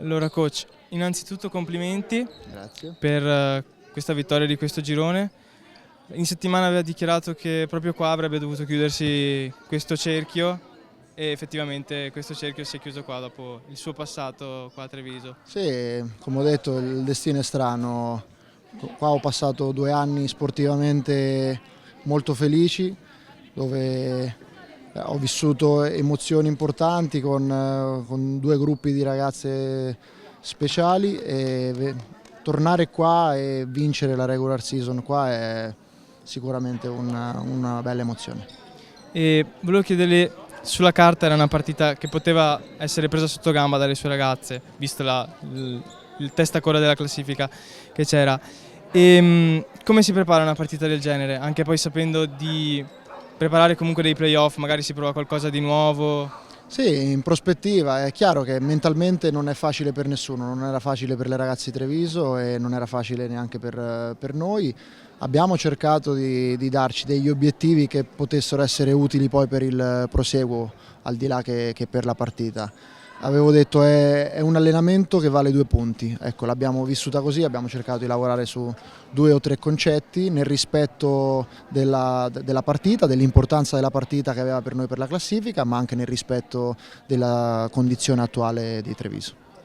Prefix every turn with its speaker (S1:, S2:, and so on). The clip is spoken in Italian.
S1: Allora coach, innanzitutto complimenti
S2: Grazie.
S1: per questa vittoria di questo girone. In settimana aveva dichiarato che proprio qua avrebbe dovuto chiudersi questo cerchio e effettivamente questo cerchio si è chiuso qua dopo il suo passato qua a Treviso.
S2: Sì, come ho detto, il destino è strano. Qua ho passato 2 anni sportivamente molto felici, dove ho vissuto emozioni importanti con due gruppi di ragazze speciali e tornare qua e vincere la regular season qua è sicuramente una bella emozione.
S1: E volevo chiederle, sulla carta era una partita che poteva essere presa sotto gamba dalle sue ragazze, visto il testacoda della classifica che c'era. Come si prepara una partita del genere? Anche poi sapendo di preparare comunque dei playoff, magari si prova qualcosa di nuovo.
S2: Sì, in prospettiva è chiaro che mentalmente non è facile per nessuno, non era facile per le ragazze di Treviso e non era facile neanche per noi. Abbiamo cercato di darci degli obiettivi che potessero essere utili poi per il proseguo, al di là che per la partita. Avevo detto è un allenamento che vale 2 punti, ecco, l'abbiamo vissuta così, abbiamo cercato di lavorare su 2 o 3 concetti nel rispetto della partita, dell'importanza della partita che aveva per noi per la classifica, ma anche nel rispetto della condizione attuale di Treviso.